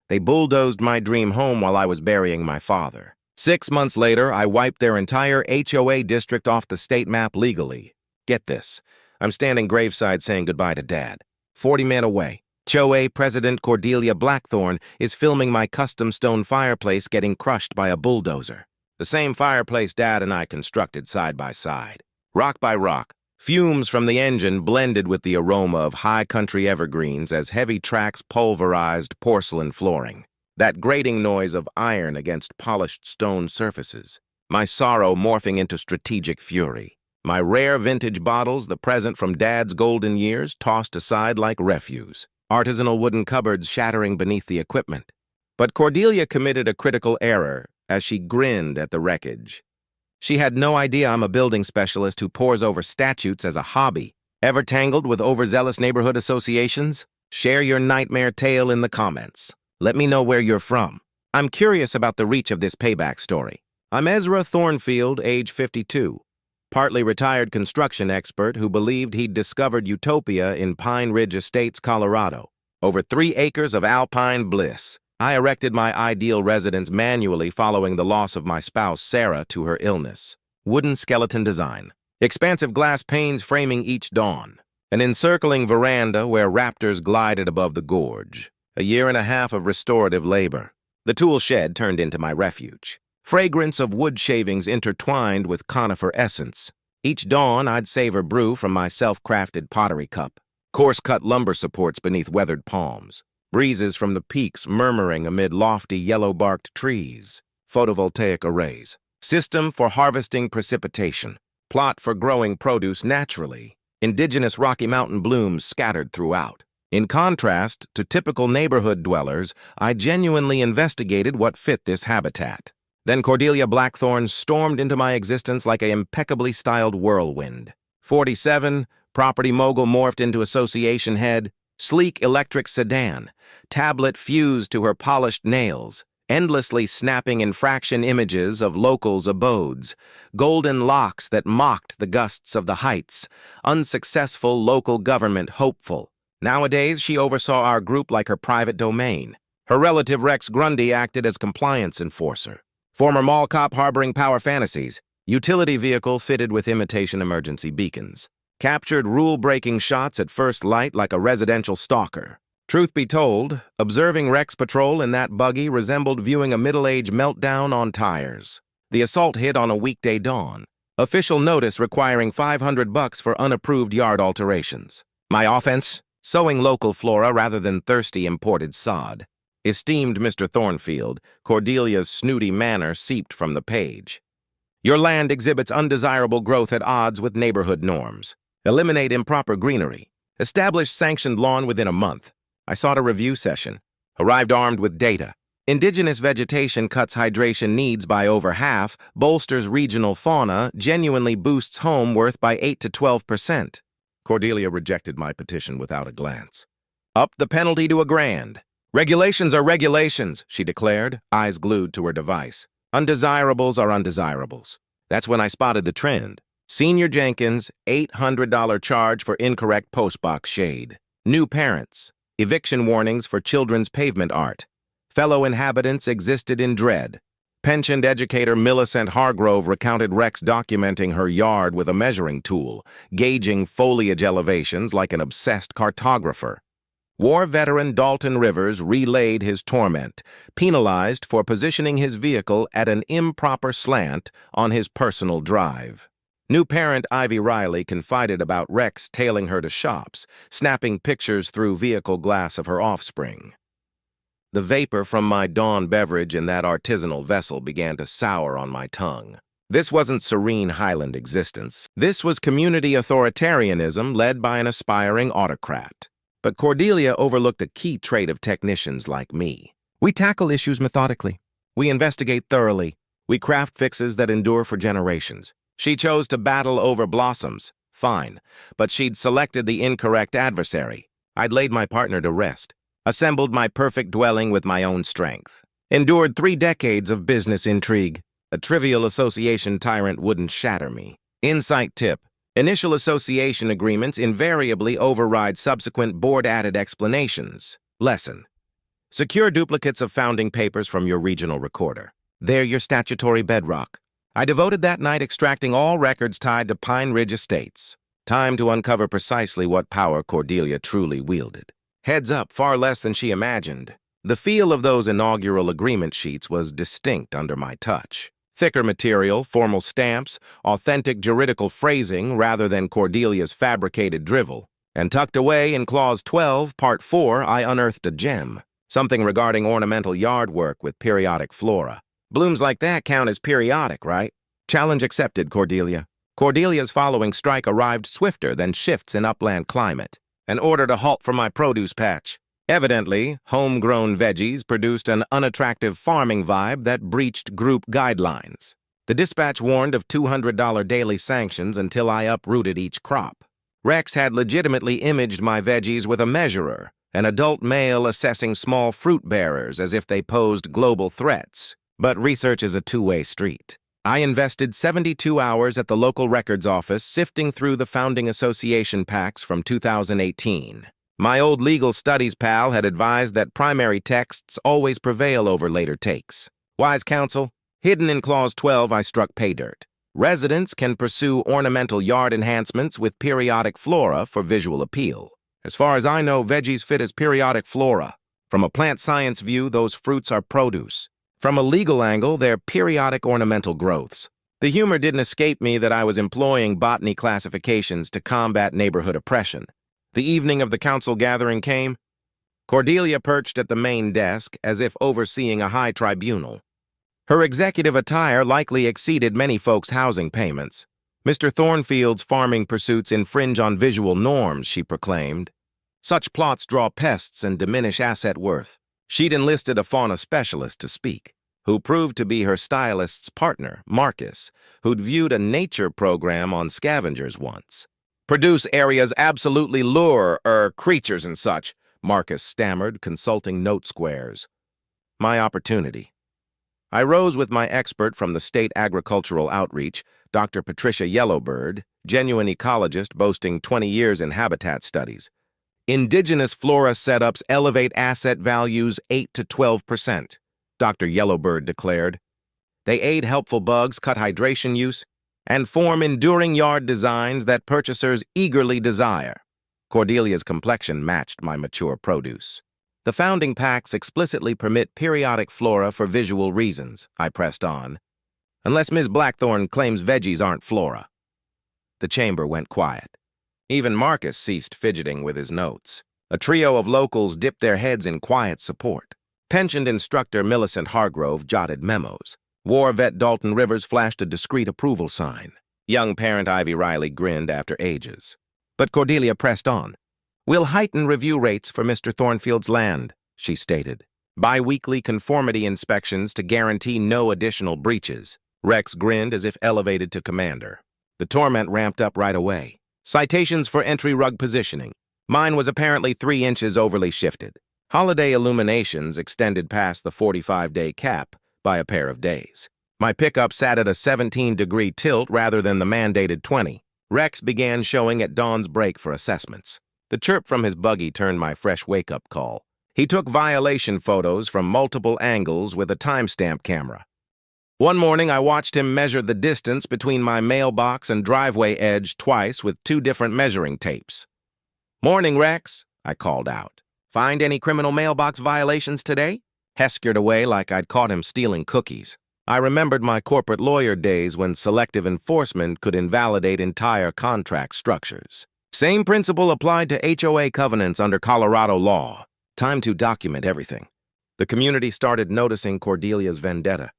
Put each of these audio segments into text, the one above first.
They bulldozed my dream home while I was burying my father. 6 months later, I wiped their entire HOA district off the state map legally. Get this. I'm standing graveside saying goodbye to Dad. 40 men away. HOA President Cordelia Blackthorne is filming my custom stone fireplace getting crushed by a bulldozer. The same fireplace Dad and I constructed side by side. Rock by rock, fumes from the engine blended with the aroma of high country evergreens as heavy tracks pulverized porcelain flooring. That grating noise of iron against polished stone surfaces. My sorrow morphing into strategic fury. My rare vintage bottles, the present from Dad's golden years, tossed aside like refuse. Artisanal wooden cupboards shattering beneath the equipment. But Cordelia committed a critical error as she grinned at the wreckage. She had no idea I'm a building specialist who pores over statutes as a hobby. Ever tangled with overzealous neighborhood associations? Share your nightmare tale in the comments. Let me know where you're from. I'm curious about the reach of this payback story. I'm Ezra Thornfield, age 52, partly retired construction expert who believed he'd discovered utopia in Pine Ridge Estates, Colorado. Over 3 acres of alpine bliss. I erected my ideal residence manually following the loss of my spouse, Sarah, to her illness. Wooden skeleton design. Expansive glass panes framing each dawn. An encircling veranda where raptors glided above the gorge. A 1.5 years of restorative labor. The tool shed turned into my refuge. Fragrance of wood shavings intertwined with conifer essence. Each dawn, I'd savor brew from my self-crafted pottery cup. Coarse-cut lumber supports beneath weathered palms. Breezes from the peaks murmuring amid lofty yellow-barked trees. Photovoltaic arrays. System for harvesting precipitation. Plot for growing produce naturally. Indigenous Rocky Mountain blooms scattered throughout. In contrast to typical neighborhood dwellers, I genuinely investigated what fit this habitat. Then Cordelia Blackthorne stormed into my existence like an impeccably styled whirlwind. 47, property mogul morphed into association head, sleek electric sedan, tablet fused to her polished nails, endlessly snapping infraction images of locals' abodes, golden locks that mocked the gusts of the heights, unsuccessful local government hopeful. Nowadays, she oversaw our group like her private domain. Her relative Rex Grundy acted as compliance enforcer. Former mall cop harboring power fantasies. Utility vehicle fitted with imitation emergency beacons. Captured rule-breaking shots at first light like a residential stalker. Truth be told, observing Rex patrol in that buggy resembled viewing a middle-age meltdown on tires. The assault hit on a weekday dawn. Official notice requiring $500 for unapproved yard alterations. My offense? Sowing local flora rather than thirsty imported sod. Esteemed Mr. Thornfield, Cordelia's snooty manner seeped from the page. Your land exhibits undesirable growth at odds with neighborhood norms. Eliminate improper greenery. Establish sanctioned lawn within a month. I sought a review session. Arrived armed with data. Indigenous vegetation cuts hydration needs by over half, bolsters regional fauna, genuinely boosts home worth by 8 to 12%. Cordelia rejected my petition without a glance. Up the penalty to $1,000. Regulations are regulations, she declared, eyes glued to her device. Undesirables are undesirables. That's when I spotted the trend. Senior Jenkins, $800 charge for incorrect postbox shade. New parents. Eviction warnings for children's pavement art. Fellow inhabitants existed in dread. Pensioned educator Millicent Hargrove recounted Rex documenting her yard with a measuring tool, gauging foliage elevations like an obsessed cartographer. War veteran Dalton Rivers relayed his torment, penalized for positioning his vehicle at an improper slant on his personal drive. New parent Ivy Riley confided about Rex tailing her to shops, snapping pictures through vehicle glass of her offspring. The vapor from my dawn beverage in that artisanal vessel began to sour on my tongue. This wasn't serene Highland existence. This was community authoritarianism led by an aspiring autocrat. But Cordelia overlooked a key trait of technicians like me. We tackle issues methodically. We investigate thoroughly. We craft fixes that endure for generations. She chose to battle over blossoms. Fine. But she'd selected the incorrect adversary. I'd laid my partner to rest. Assembled my perfect dwelling with my own strength. Endured 3 decades of business intrigue. A trivial association tyrant wouldn't shatter me. Insight tip. Initial association agreements invariably override subsequent board-added explanations. Lesson. Secure duplicates of founding papers from your regional recorder. They're your statutory bedrock. I devoted that night extracting all records tied to Pine Ridge Estates. Time to uncover precisely what power Cordelia truly wielded. Heads up, far less than she imagined. The feel of those inaugural agreement sheets was distinct under my touch. Thicker material, formal stamps, authentic juridical phrasing rather than Cordelia's fabricated drivel. And tucked away in Clause 12, Part 4, I unearthed a gem. Something regarding ornamental yard work with periodic flora. Blooms like that count as periodic, right? Challenge accepted, Cordelia. Cordelia's following strike arrived swifter than shifts in upland climate. An order to halt for my produce patch. Evidently, homegrown veggies produced an unattractive farming vibe that breached group guidelines. The dispatch warned of $200 daily sanctions until I uprooted each crop. Rex had legitimately imaged my veggies with a measurer, an adult male assessing small fruit bearers as if they posed global threats. But research is a two-way street. I invested 72 hours at the local records office sifting through the Founding Association packs from 2018. My old legal studies pal had advised that primary texts always prevail over later takes. Wise counsel, hidden in Clause 12, I struck pay dirt. Residents can pursue ornamental yard enhancements with periodic flora for visual appeal. As far as I know, veggies fit as periodic flora. From a plant science view, those fruits are produce. From a legal angle, they're periodic ornamental growths. The humor didn't escape me that I was employing botany classifications to combat neighborhood oppression. The evening of the council gathering came. Cordelia perched at the main desk as if overseeing a high tribunal. Her executive attire likely exceeded many folks' housing payments. Mr. Thornfield's farming pursuits infringe on visual norms, she proclaimed. Such plots draw pests and diminish asset worth. She'd enlisted a fauna specialist to speak, who proved to be her stylist's partner, Marcus, who'd viewed a nature program on scavengers once. Produce areas absolutely lure creatures and such, Marcus stammered, consulting note squares. My opportunity. I rose with my expert from the State Agricultural Outreach, Dr. Patricia Yellowbird, genuine ecologist boasting 20 years in habitat studies. Indigenous flora setups elevate asset values 8 to 12%, Dr. Yellowbird declared. They aid helpful bugs, cut hydration use, and form enduring yard designs that purchasers eagerly desire. Cordelia's complexion matched my mature produce. The founding packs explicitly permit periodic flora for visual reasons, I pressed on, unless Ms. Blackthorne claims veggies aren't flora. The chamber went quiet. Even Marcus ceased fidgeting with his notes. A trio of locals dipped their heads in quiet support. Pensioned instructor Millicent Hargrove jotted memos. War vet Dalton Rivers flashed a discreet approval sign. Young parent Ivy Riley grinned after ages. But Cordelia pressed on. We'll heighten review rates for Mr. Thornfield's land, she stated. Bi-weekly conformity inspections to guarantee no additional breaches. Rex grinned as if elevated to commander. The torment ramped up right away. Citations for entry rug positioning. Mine was apparently 3 inches overly shifted. Holiday illuminations extended past the 45-day cap by a pair of days. My pickup sat at a 17-degree tilt rather than the mandated 20. Rex began showing at dawn's break for assessments. The chirp from his buggy turned my fresh wake-up call. He took violation photos from multiple angles with a timestamp camera. One morning, I watched him measure the distance between my mailbox and driveway edge twice with 2 different measuring tapes. "Morning, Rex," I called out. "Find any criminal mailbox violations today?" Heskered away like I'd caught him stealing cookies. I remembered my corporate lawyer days when selective enforcement could invalidate entire contract structures. Same principle applied to HOA covenants under Colorado law. Time to document everything. The community started noticing Cordelia's vendetta.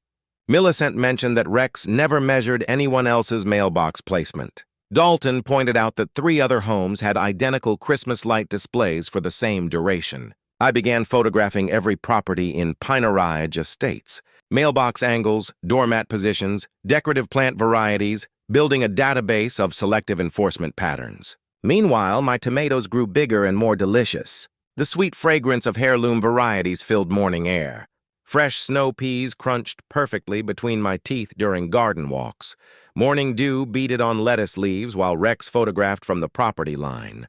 Millicent mentioned that Rex never measured anyone else's mailbox placement. Dalton pointed out that 3 other homes had identical Christmas light displays for the same duration. I began photographing every property in Pine Ridge Estates, mailbox angles, doormat positions, decorative plant varieties, building a database of selective enforcement patterns. Meanwhile, my tomatoes grew bigger and more delicious. The sweet fragrance of heirloom varieties filled morning air. Fresh snow peas crunched perfectly between my teeth during garden walks. Morning dew beaded on lettuce leaves while Rex photographed from the property line.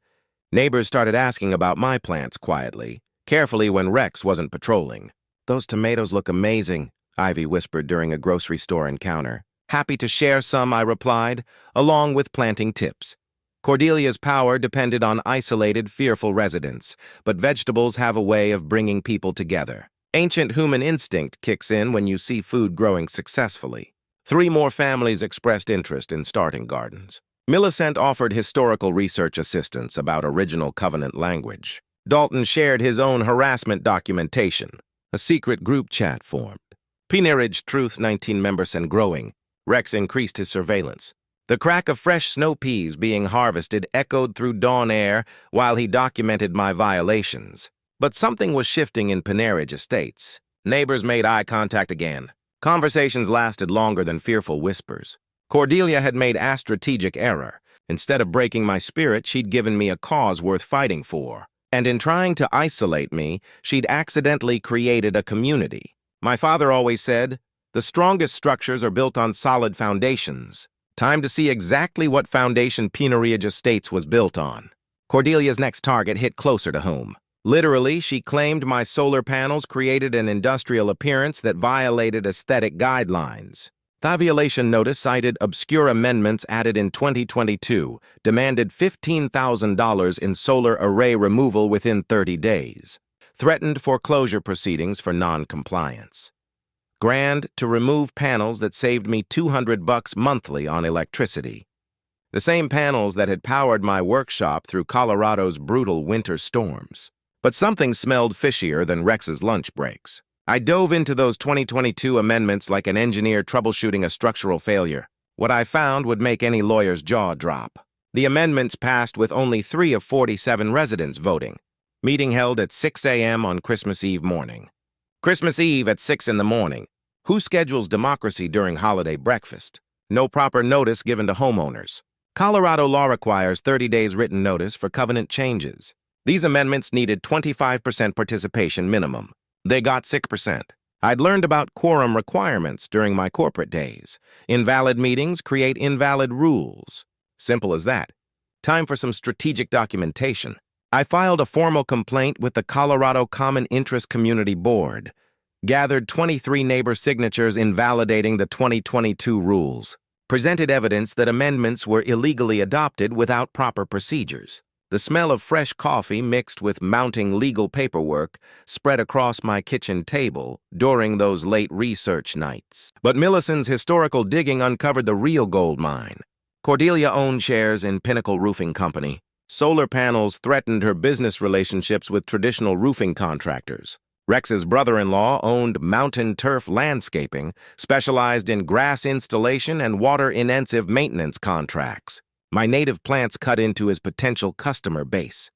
Neighbors started asking about my plants quietly. carefully when Rex wasn't patrolling. "Those tomatoes look amazing," Ivy whispered during a grocery store encounter. "Happy to share some," I replied, along with planting tips. Cordelia's power depended on isolated, fearful residents, but vegetables have a way of bringing people together. Ancient human instinct kicks in when you see food growing successfully. 3 more families expressed interest in starting gardens. Millicent offered historical research assistance about original Covenant language. Dalton shared his own harassment documentation. A secret group chat formed. Penerage Truth 19 members and growing. Rex increased his surveillance. The crack of fresh snow peas being harvested echoed through dawn air while he documented my violations. But something was shifting in Penerage Estates. Neighbors made eye contact again. Conversations lasted longer than fearful whispers. Cordelia had made a strategic error. Instead of breaking my spirit, she'd given me a cause worth fighting for. And in trying to isolate me, she'd accidentally created a community. My father always said, "The strongest structures are built on solid foundations." Time to see exactly what foundation Penerage Estates was built on. Cordelia's next target hit closer to home. Literally, she claimed my solar panels created an industrial appearance that violated aesthetic guidelines. The violation notice cited obscure amendments added in 2022, demanded $15,000 in solar array removal within 30 days, threatened foreclosure proceedings for non-compliance. Grand to remove panels that saved me $200 monthly on electricity. The same panels that had powered my workshop through Colorado's brutal winter storms. But something smelled fishier than Rex's lunch breaks. I dove into those 2022 amendments like an engineer troubleshooting a structural failure. What I found would make any lawyer's jaw drop. The amendments passed with only 3 of 47 residents voting. Meeting held at 6 a.m. on Christmas Eve morning. Christmas Eve at 6 in the morning. Who schedules democracy during holiday breakfast? No proper notice given to homeowners. Colorado law requires 30 days written notice for covenant changes. These amendments needed 25% participation minimum. They got 6%. I'd learned about quorum requirements during my corporate days. Invalid meetings create invalid rules. Simple as that. Time for some strategic documentation. I filed a formal complaint with the Colorado Common Interest Community Board. Gathered 23 neighbor signatures invalidating the 2022 rules. Presented evidence that amendments were illegally adopted without proper procedures. The smell of fresh coffee mixed with mounting legal paperwork spread across my kitchen table during those late research nights. But Millicent's historical digging uncovered the real gold mine. Cordelia owned shares in Pinnacle Roofing Company. Solar panels threatened her business relationships with traditional roofing contractors. Rex's brother-in-law owned Mountain Turf Landscaping, specialized in grass installation and water-intensive maintenance contracts. My native plants cut into his potential customer base.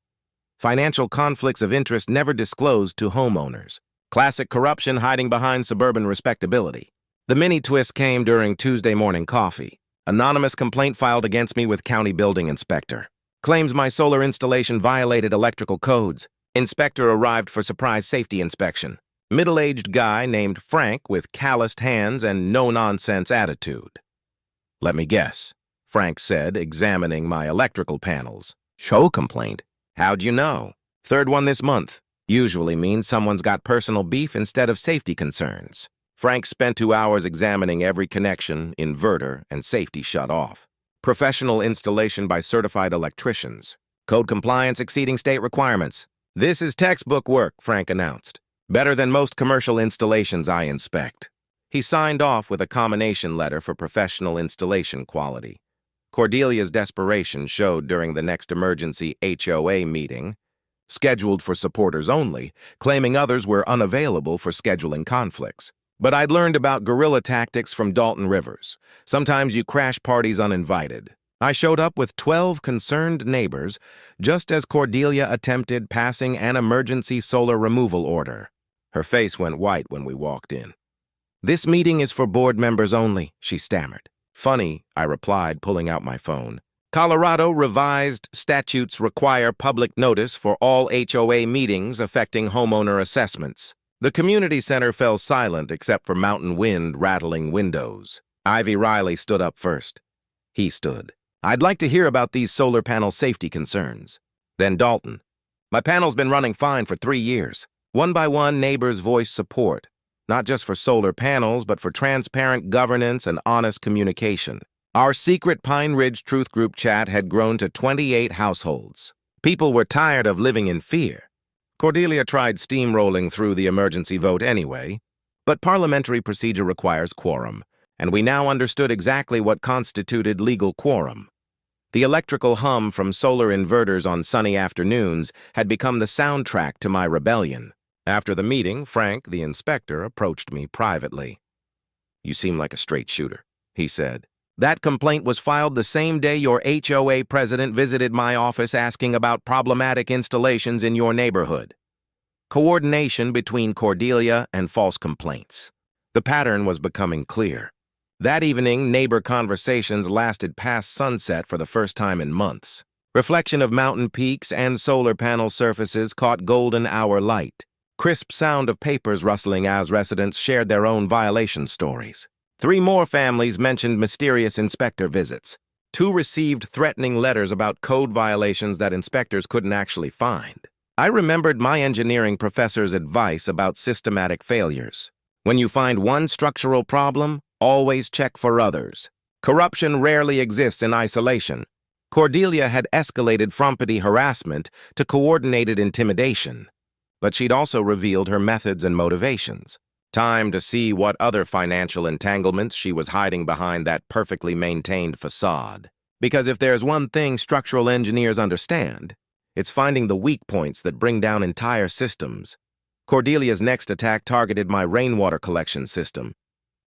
Financial conflicts of interest never disclosed to homeowners. Classic corruption hiding behind suburban respectability. The mini twist came during Tuesday morning coffee. Anonymous complaint filed against me with county building inspector. Claims my solar installation violated electrical codes. Inspector arrived for surprise safety inspection. Middle-aged guy named Frank with calloused hands and no-nonsense attitude. "Let me guess," Frank said, examining my electrical panels. "Show complaint? How'd you know? 3rd one this month. Usually means someone's got personal beef instead of safety concerns." Frank spent 2 hours examining every connection, inverter, and safety shut-off. Professional installation by certified electricians. Code compliance exceeding state requirements. "This is textbook work," Frank announced. "Better than most commercial installations I inspect." He signed off with a commendation letter for professional installation quality. Cordelia's desperation showed during the next emergency HOA meeting, scheduled for supporters only, claiming others were unavailable for scheduling conflicts. But I'd learned about guerrilla tactics from Dalton Rivers. Sometimes you crash parties uninvited. I showed up with 12 concerned neighbors, just as Cordelia attempted passing an emergency solar removal order. Her face went white when we walked in. "This meeting is for board members only," she stammered. "Funny," I replied, pulling out my phone. "Colorado revised statutes require public notice for all HOA meetings affecting homeowner assessments." The community center fell silent except for mountain wind rattling windows. Ivy Riley stood up first. He stood. "I'd like to hear about these solar panel safety concerns." Then Dalton. My panel's been running fine for 3 years. One by one, neighbors voiced support, not just for solar panels, but for transparent governance and honest communication. Our secret Pine Ridge Truth Group chat had grown to 28 households. People were tired of living in fear. Cordelia tried steamrolling through the emergency vote anyway, but parliamentary procedure requires quorum, and we now understood exactly what constituted legal quorum. The electrical hum from solar inverters on sunny afternoons had become the soundtrack to my rebellion. After the meeting, Frank, the inspector, approached me privately. "You seem like a straight shooter," he said. "That complaint was filed the same day your HOA president visited my office asking about problematic installations in your neighborhood." Coordination between Cordelia and false complaints. The pattern was becoming clear. That evening, neighbor conversations lasted past sunset for the first time in months. Reflection of mountain peaks and solar panel surfaces caught golden hour light. Crisp sound of papers rustling as residents shared their own violation stories. 3 more families mentioned mysterious inspector visits. 2 received threatening letters about code violations that inspectors couldn't actually find. I remembered my engineering professor's advice about systematic failures. When you find one structural problem, always check for others. Corruption rarely exists in isolation. Cordelia had escalated from petty harassment to coordinated intimidation, but she'd also revealed her methods and motivations. Time to see what other financial entanglements she was hiding behind that perfectly maintained facade. Because if there's one thing structural engineers understand, it's finding the weak points that bring down entire systems. Cordelia's next attack targeted my rainwater collection system,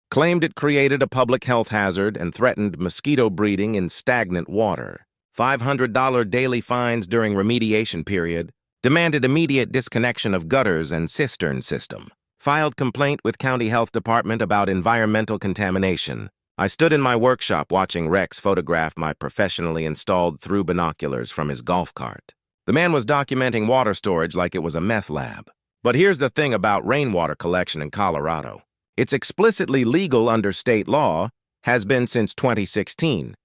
claimed it created a public health hazard and threatened mosquito breeding in stagnant water. $500 daily fines during remediation period, demanded immediate disconnection of gutters and cistern system. Filed complaint with County Health Department about environmental contamination. I stood in my workshop watching Rex photograph my professionally installed through binoculars from his golf cart. The man was documenting water storage like it was a meth lab. But here's the thing about rainwater collection in Colorado. It's explicitly legal under state law, has been since 2016.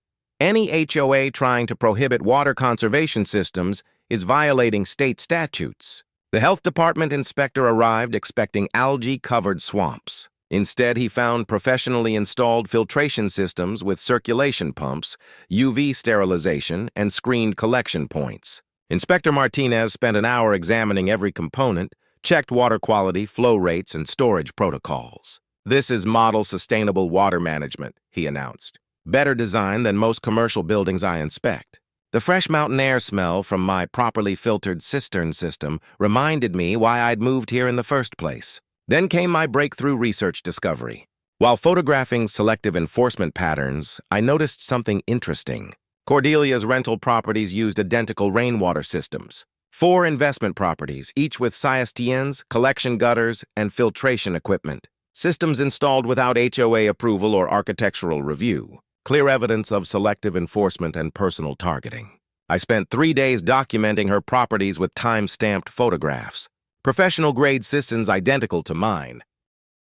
Any HOA trying to prohibit water conservation systems is violating state statutes. The health department inspector arrived expecting algae-covered swamps. Instead, he found professionally installed filtration systems with circulation pumps, UV sterilization, and screened collection points. Inspector Martinez spent an hour examining every component, checked water quality, flow rates, and storage protocols. "This is model sustainable water management," he announced. "Better design than most commercial buildings I inspect." The fresh mountain air smell from my properly filtered cistern system reminded me why I'd moved here in the first place. Then came my breakthrough research discovery. While photographing selective enforcement patterns, I noticed something interesting. Cordelia's rental properties used identical rainwater systems. 4 investment properties, each with CSTNs, collection gutters, and filtration equipment. Systems installed without HOA approval or architectural review. Clear evidence of selective enforcement and personal targeting. I spent 3 days documenting her properties with time-stamped photographs. Professional-grade systems identical to mine.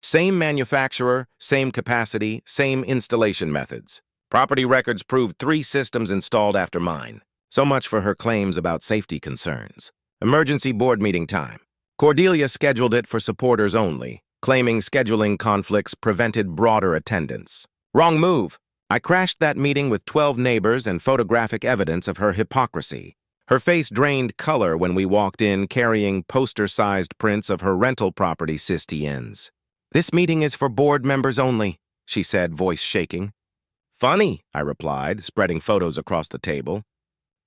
Same manufacturer, same capacity, same installation methods. Property records proved 3 systems installed after mine. So much for her claims about safety concerns. Emergency board meeting time. Cordelia scheduled it for supporters only, claiming scheduling conflicts prevented broader attendance. Wrong move. I crashed that meeting with 12 neighbors and photographic evidence of her hypocrisy. Her face drained color when we walked in carrying poster-sized prints of her rental property CSTNs. "This meeting is for board members only," she said, voice shaking. "Funny," I replied, spreading photos across the table.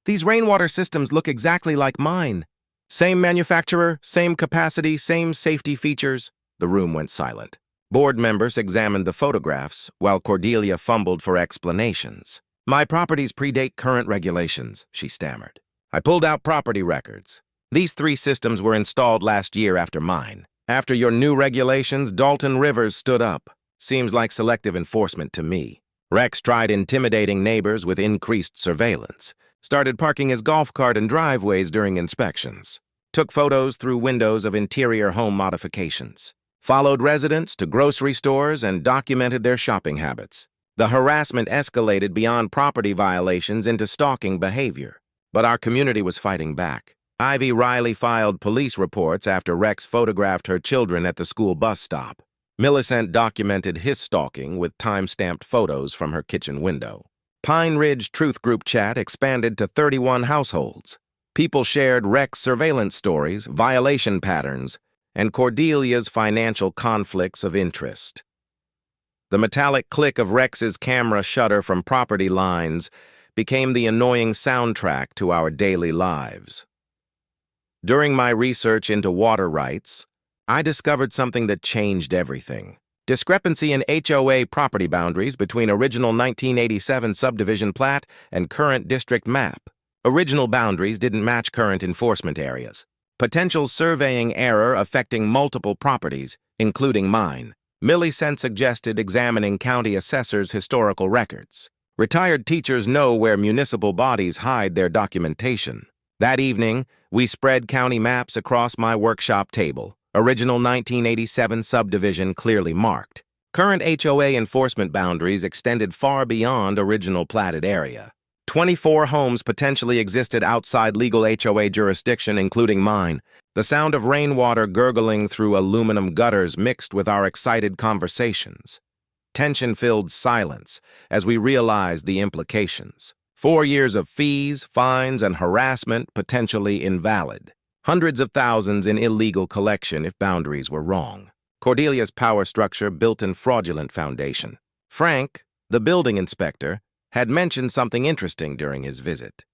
"These rainwater systems look exactly like mine. Same manufacturer, same capacity, same safety features." The room went silent. Board members examined the photographs, while Cordelia fumbled for explanations. "My properties predate current regulations," she stammered. I pulled out property records. "These 3 systems were installed last year after mine. After your new regulations, Dalton Rivers stood up. Seems like selective enforcement to me. Rex tried intimidating neighbors with increased surveillance. Started parking his golf cart in driveways during inspections. Took photos through windows of interior home modifications. Followed residents to grocery stores and documented their shopping habits. The harassment escalated beyond property violations into stalking behavior. But our community was fighting back. Ivy Riley filed police reports after Rex photographed her children at the school bus stop. Millicent documented his stalking with time-stamped photos from her kitchen window. Pine Ridge Truth Group chat expanded to 31 households. People shared Rex surveillance stories, violation patterns, and Cordelia's financial conflicts of interest. The metallic click of Rex's camera shutter from property lines became the annoying soundtrack to our daily lives. During my research into water rights, I discovered something that changed everything. Discrepancy in HOA property boundaries between original 1987 subdivision plat and current district map. Original boundaries didn't match current enforcement areas. Potential surveying error affecting multiple properties, including mine. Millicent suggested examining county assessors' historical records. Retired teachers know where municipal bodies hide their documentation. That evening, we spread county maps across my workshop table. Original 1987 subdivision clearly marked. Current HOA enforcement boundaries extended far beyond original platted area. 24 homes potentially existed outside legal HOA jurisdiction, including mine. The sound of rainwater gurgling through aluminum gutters mixed with our excited conversations. Tension-filled silence as we realized the implications. 4 years of fees, fines, and harassment potentially invalid. Hundreds of thousands in illegal collection if boundaries were wrong. Cordelia's power structure built in fraudulent foundation. Frank, the building inspector, had mentioned something interesting during his visit.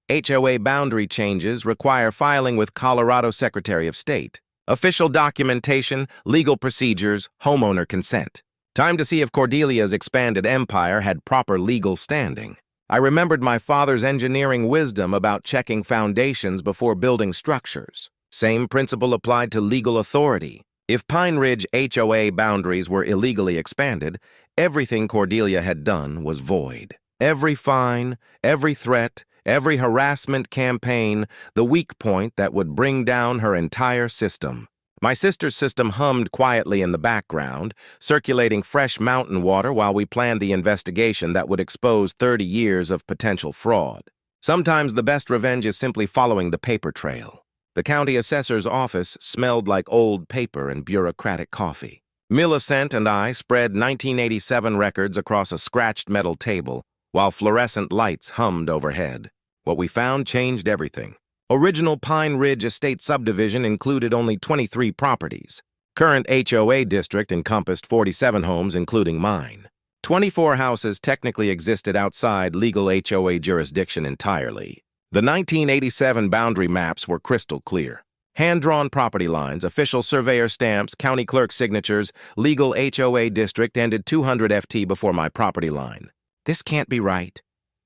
HOA boundary changes require filing with Colorado Secretary of State. Official documentation, legal procedures, homeowner consent. Time to see if Cordelia's expanded empire had proper legal standing. I remembered my father's engineering wisdom about checking foundations before building structures. Same principle applied to legal authority. If Pine Ridge HOA boundaries were illegally expanded, everything Cordelia had done was void. Every fine, every threat, every harassment campaign, the weak point that would bring down her entire system. My sister's system hummed quietly in the background, circulating fresh mountain water while we planned the investigation that would expose 30 years of potential fraud. Sometimes the best revenge is simply following the paper trail. The county assessor's office smelled like old paper and bureaucratic coffee. Millicent and I spread 1987 records across a scratched metal table, while fluorescent lights hummed overhead. What we found changed everything. Original Pine Ridge Estate subdivision included only 23 properties. Current HOA district encompassed 47 homes, including mine. 24 houses technically existed outside legal HOA jurisdiction entirely. The 1987 boundary maps were crystal clear. Hand-drawn property lines, official surveyor stamps, county clerk signatures, legal HOA district ended 200 FT before my property line. "This can't be right,"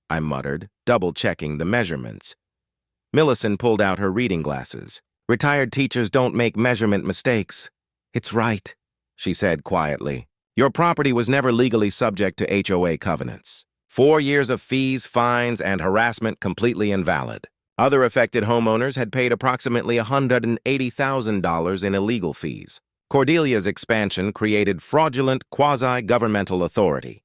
I muttered, double-checking the measurements. Millicent pulled out her reading glasses. "Retired teachers don't make measurement mistakes." "It's right," she said quietly. "Your property was never legally subject to HOA covenants. 4 years of fees, fines, and harassment completely invalid. Other affected homeowners had paid approximately $180,000 in illegal fees. Cordelia's expansion created fraudulent quasi-governmental authority.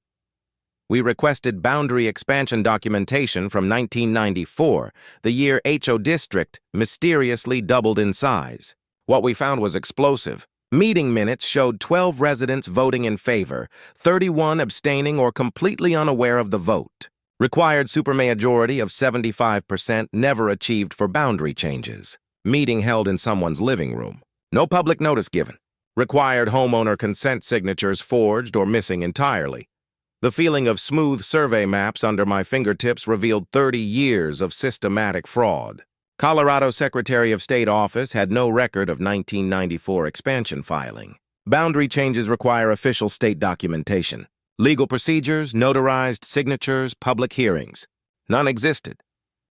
We requested boundary expansion documentation from 1994, the year HO District mysteriously doubled in size. What we found was explosive. Meeting minutes showed 12 residents voting in favor, 31 abstaining or completely unaware of the vote. Required supermajority of 75% never achieved for boundary changes. Meeting held in someone's living room. No public notice given. Required homeowner consent signatures forged or missing entirely. The feeling of smooth survey maps under my fingertips revealed 30 years of systematic fraud. Colorado Secretary of State office had no record of 1994 expansion filing. Boundary changes require official state documentation. Legal procedures, notarized signatures, public hearings. None existed.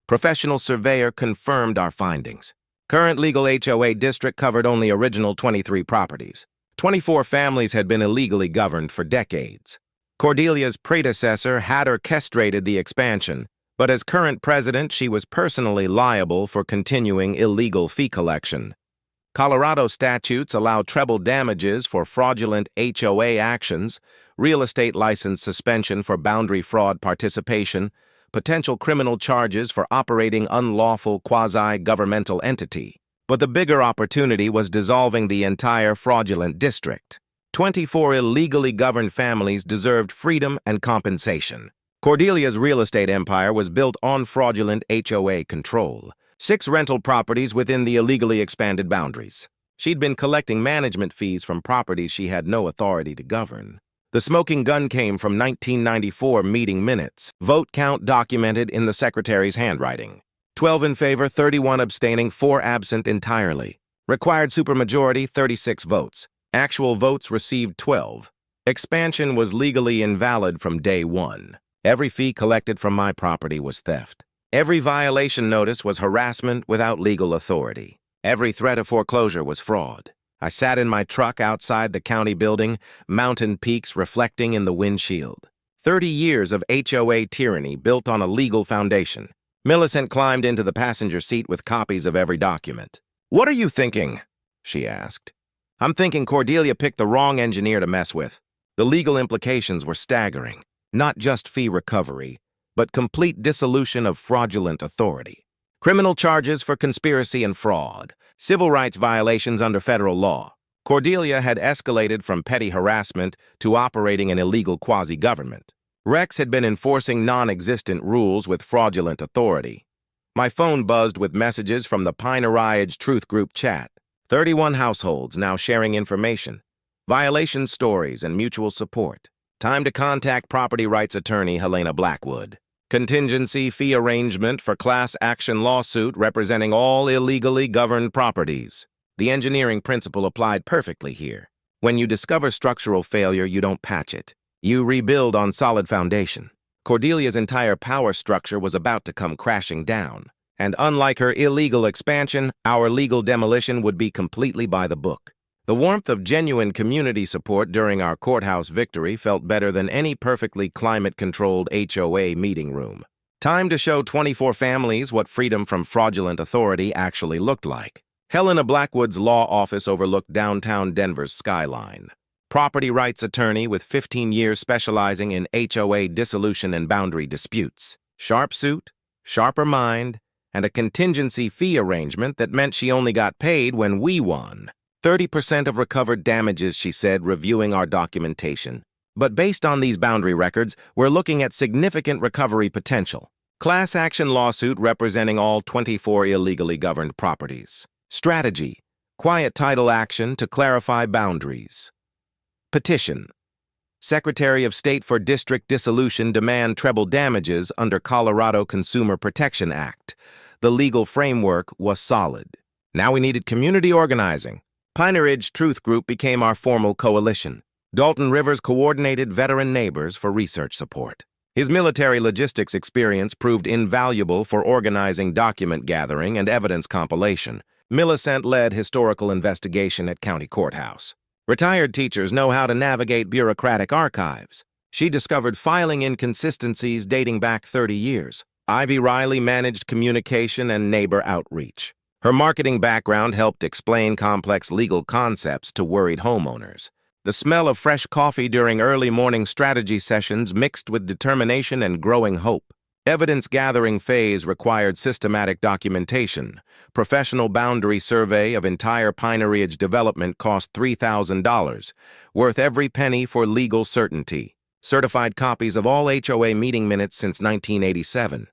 Professional surveyor confirmed our findings. Current legal HOA district covered only original 23 properties. 24 families had been illegally governed for decades. Cordelia's predecessor had orchestrated the expansion, but as current president, she was personally liable for continuing illegal fee collection. Colorado statutes allow treble damages for fraudulent HOA actions, real estate license suspension for boundary fraud participation, potential criminal charges for operating unlawful quasi-governmental entity. But the bigger opportunity was dissolving the entire fraudulent district. 24 illegally governed families deserved freedom and compensation. Cordelia's real estate empire was built on fraudulent HOA control. 6 rental properties within the illegally expanded boundaries. She'd been collecting management fees from properties she had no authority to govern. The smoking gun came from 1994 meeting minutes, vote count documented in the secretary's handwriting. 12 in favor, 31 abstaining, 4 absent entirely. Required supermajority, 36 votes. Actual votes received 12. Expansion was legally invalid from day one. Every fee collected from my property was theft. Every violation notice was harassment without legal authority. Every threat of foreclosure was fraud. I sat in my truck outside the county building, mountain peaks reflecting in the windshield. 30 years of HOA tyranny built on a legal foundation. Millicent climbed into the passenger seat with copies of every document. "What are you thinking?" she asked. "I'm thinking Cordelia picked the wrong engineer to mess with." The legal implications were staggering. Not just fee recovery, but complete dissolution of fraudulent authority. Criminal charges for conspiracy and fraud. Civil rights violations under federal law. Cordelia had escalated from petty harassment to operating an illegal quasi-government. Rex had been enforcing non-existent rules with fraudulent authority. My phone buzzed with messages from the Pine Ridge Truth Group chat. 31 households now sharing information, violation stories, and mutual support. Time to contact property rights attorney Helena Blackwood. Contingency fee arrangement for class action lawsuit representing all illegally governed properties. The engineering principle applied perfectly here. When you discover structural failure, you don't patch it. You rebuild on solid foundation. Cordelia's entire power structure was about to come crashing down. And unlike her illegal expansion, our legal demolition would be completely by the book. The warmth of genuine community support during our courthouse victory felt better than any perfectly climate-controlled HOA meeting room. Time to show 24 families what freedom from fraudulent authority actually looked like. Helena Blackwood's law office overlooked downtown Denver's skyline. Property rights attorney with 15 years specializing in HOA dissolution and boundary disputes. Sharp suit, sharper mind, and a contingency fee arrangement that meant she only got paid when we won. 30% of recovered damages, she said, reviewing our documentation. But based on these boundary records, we're looking at significant recovery potential. Class action lawsuit representing all 24 illegally governed properties. Strategy: quiet title action to clarify boundaries. Petition: Secretary of State for District Dissolution demand treble damages under Colorado Consumer Protection Act. The legal framework was solid. Now we needed community organizing. Pine Ridge Truth Group became our formal coalition. Dalton Rivers coordinated veteran neighbors for research support. His military logistics experience proved invaluable for organizing document gathering and evidence compilation. Millicent led historical investigation at County Courthouse. Retired teachers know how to navigate bureaucratic archives. She discovered filing inconsistencies dating back 30 years. Ivy Riley managed communication and neighbor outreach. Her marketing background helped explain complex legal concepts to worried homeowners. The smell of fresh coffee during early morning strategy sessions mixed with determination and growing hope. Evidence-gathering phase required systematic documentation. Professional boundary survey of entire Pine Ridge development cost $3,000, worth every penny for legal certainty. Certified copies of all HOA meeting minutes since 1987.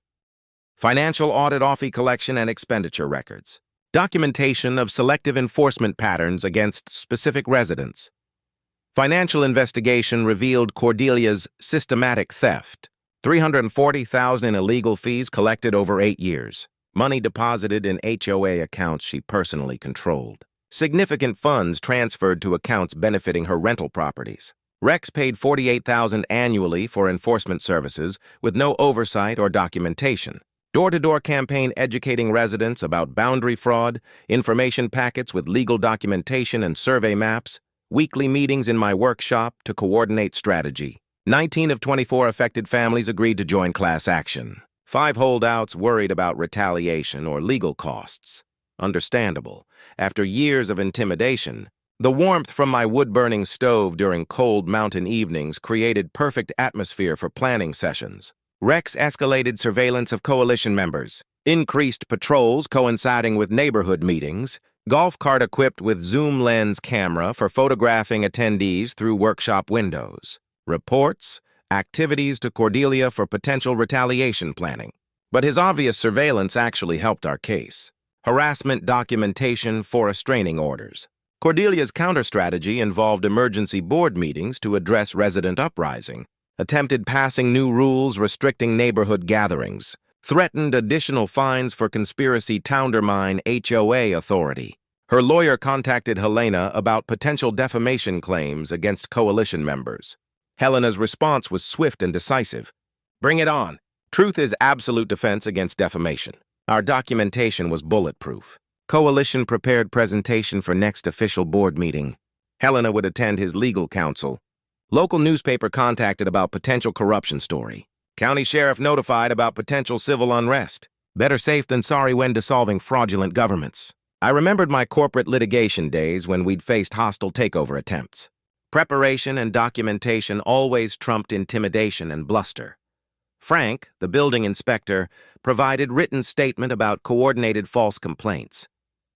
Financial audit OFFI collection and expenditure records. Documentation of selective enforcement patterns against specific residents. Financial investigation revealed Cordelia's systematic theft. $340,000 in illegal fees collected over 8 years. Money deposited in HOA accounts she personally controlled. Significant funds transferred to accounts benefiting her rental properties. Rex paid $48,000 annually for enforcement services with no oversight or documentation. Door-to-door campaign educating residents about boundary fraud, information packets with legal documentation and survey maps, weekly meetings in my workshop to coordinate strategy. 19 of 24 affected families agreed to join class action. 5 holdouts worried about retaliation or legal costs. Understandable. After years of intimidation, the warmth from my wood-burning stove during cold mountain evenings created perfect atmosphere for planning sessions. Rex escalated surveillance of coalition members, increased patrols coinciding with neighborhood meetings, golf cart equipped with zoom lens camera for photographing attendees through workshop windows, reports, activities to Cordelia for potential retaliation planning. But his obvious surveillance actually helped our case. Harassment documentation for restraining orders. Cordelia's counter-strategy involved emergency board meetings to address resident uprising, attempted passing new rules restricting neighborhood gatherings, threatened additional fines for conspiracy to undermine HOA authority. Her lawyer contacted Helena about potential defamation claims against coalition members. Helena's response was swift and decisive. Bring it on. Truth is absolute defense against defamation. Our documentation was bulletproof. Coalition prepared presentation for next official board meeting. Helena would attend his legal counsel. Local newspaper contacted about potential corruption story. County sheriff notified about potential civil unrest. Better safe than sorry when dissolving fraudulent governments. I remembered my corporate litigation days when we'd faced hostile takeover attempts. Preparation and documentation always trumped intimidation and bluster. Frank, the building inspector, provided written statement about coordinated false complaints.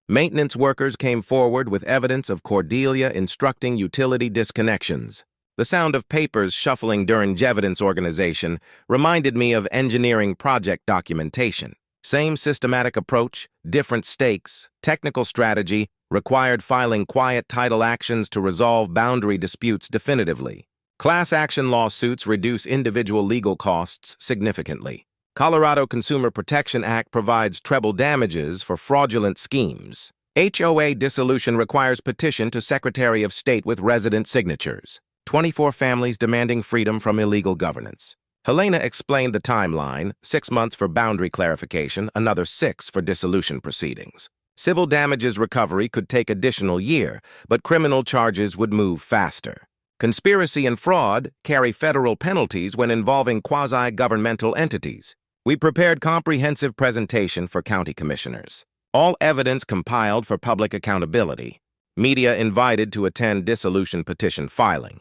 Maintenance workers came forward with evidence of Cordelia instructing utility disconnections. The sound of papers shuffling during evidence organization reminded me of engineering project documentation. Same systematic approach, different stakes, technical strategy, required filing quiet title actions to resolve boundary disputes definitively. Class action lawsuits reduce individual legal costs significantly. Colorado Consumer Protection Act provides treble damages for fraudulent schemes. HOA dissolution requires petition to Secretary of State with resident signatures. 24 families demanding freedom from illegal governance. Helena explained the timeline, 6 months for boundary clarification, another 6 for dissolution proceedings. Civil damages recovery could take additional year, but criminal charges would move faster. Conspiracy and fraud carry federal penalties when involving quasi-governmental entities. We prepared comprehensive presentation for county commissioners. All evidence compiled for public accountability. Media invited to attend dissolution petition filing.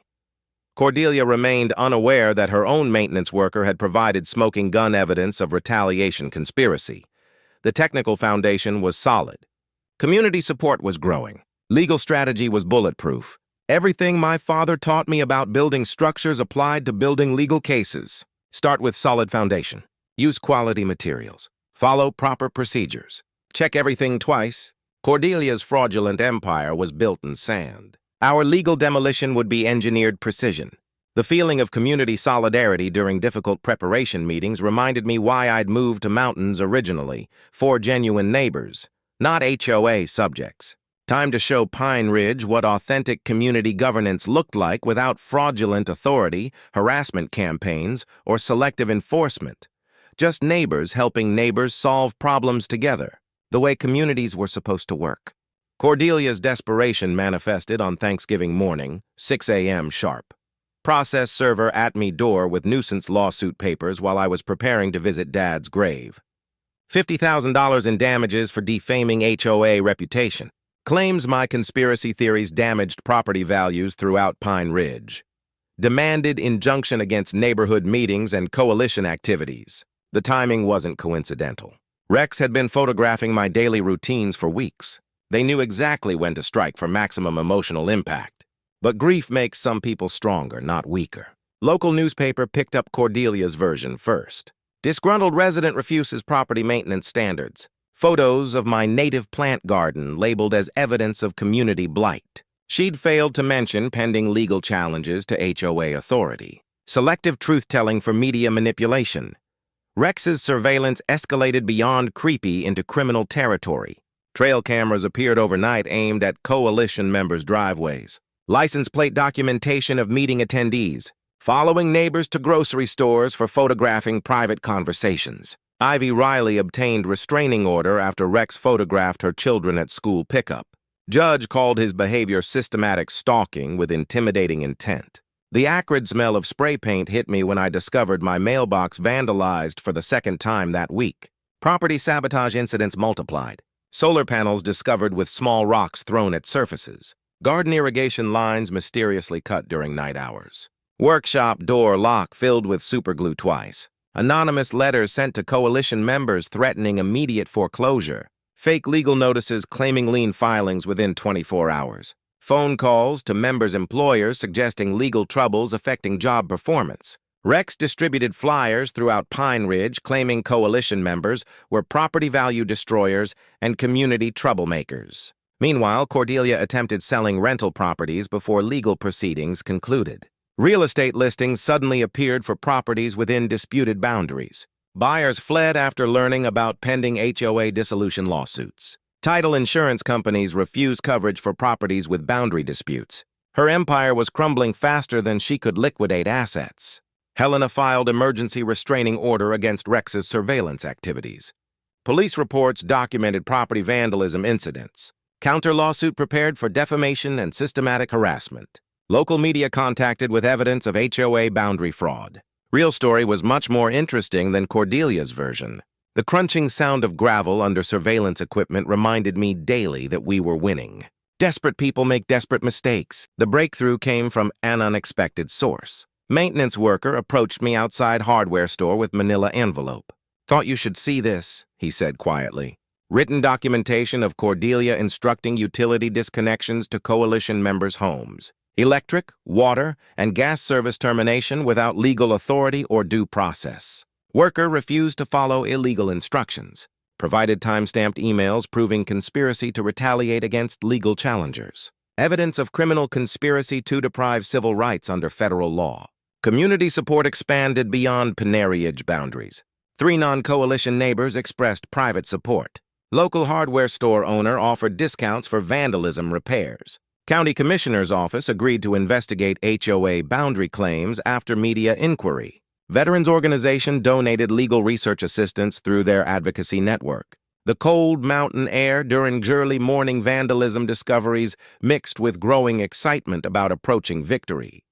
Cordelia remained unaware that her own maintenance worker had provided smoking gun evidence of retaliation conspiracy. The technical foundation was solid. Community support was growing. Legal strategy was bulletproof. Everything my father taught me about building structures applied to building legal cases. Start with solid foundation. Use quality materials. Follow proper procedures. Check everything twice. Cordelia's fraudulent empire was built in sand. Our legal demolition would be engineered precision. The feeling of community solidarity during difficult preparation meetings reminded me why I'd moved to mountains originally, for genuine neighbors, not HOA subjects. Time to show Pine Ridge what authentic community governance looked like without fraudulent authority, harassment campaigns, or selective enforcement. Just neighbors helping neighbors solve problems together, the way communities were supposed to work. Cordelia's desperation manifested on Thanksgiving morning, 6 a.m. sharp. Process server at me door with nuisance lawsuit papers while I was preparing to visit Dad's grave. $50,000 in damages for defaming HOA reputation. Claims my conspiracy theories damaged property values throughout Pine Ridge. Demanded injunction against neighborhood meetings and coalition activities. The timing wasn't coincidental. Rex had been photographing my daily routines for weeks. They knew exactly when to strike for maximum emotional impact. But grief makes some people stronger, not weaker. Local newspaper picked up Cordelia's version first. Disgruntled resident refuses property maintenance standards. Photos of my native plant garden labeled as evidence of community blight. She'd failed to mention pending legal challenges to HOA authority. Selective truth-telling for media manipulation. Rex's surveillance escalated beyond creepy into criminal territory. Trail cameras appeared overnight aimed at coalition members' driveways. License plate documentation of meeting attendees. Following neighbors to grocery stores for photographing private conversations. Ivy Riley obtained restraining order after Rex photographed her children at school pickup. Judge called his behavior systematic stalking with intimidating intent. The acrid smell of spray paint hit me when I discovered my mailbox vandalized for the second time that week. Property sabotage incidents multiplied. Solar panels discovered with small rocks thrown at surfaces. Garden irrigation lines mysteriously cut during night hours. Workshop door lock filled with superglue twice. Anonymous letters sent to coalition members threatening immediate foreclosure. Fake legal notices claiming lien filings within 24 hours. Phone calls to members' employers suggesting legal troubles affecting job performance. Rex distributed flyers throughout Pine Ridge claiming coalition members were property value destroyers and community troublemakers. Meanwhile, Cordelia attempted selling rental properties before legal proceedings concluded. Real estate listings suddenly appeared for properties within disputed boundaries. Buyers fled after learning about pending HOA dissolution lawsuits. Title insurance companies refused coverage for properties with boundary disputes. Her empire was crumbling faster than she could liquidate assets. Helena filed emergency restraining order against Rex's surveillance activities. Police reports documented property vandalism incidents. Counter-lawsuit prepared for defamation and systematic harassment. Local media contacted with evidence of HOA boundary fraud. Real story was much more interesting than Cordelia's version. The crunching sound of gravel under surveillance equipment reminded me daily that we were winning. Desperate people make desperate mistakes. The breakthrough came from an unexpected source. Maintenance worker approached me outside hardware store with manila envelope. "Thought you should see this," he said quietly. Written documentation of Cordelia instructing utility disconnections to coalition members' homes. Electric, water, and gas service termination without legal authority or due process. Worker refused to follow illegal instructions. Provided time-stamped emails proving conspiracy to retaliate against legal challengers. Evidence of criminal conspiracy to deprive civil rights under federal law. Community support expanded beyond Pineridge boundaries. 3 non-coalition neighbors expressed private support. Local hardware store owner offered discounts for vandalism repairs. County Commissioner's Office agreed to investigate HOA boundary claims after media inquiry. Veterans Organization donated legal research assistance through their advocacy network. The cold mountain air during early morning vandalism discoveries mixed with growing excitement about approaching victory.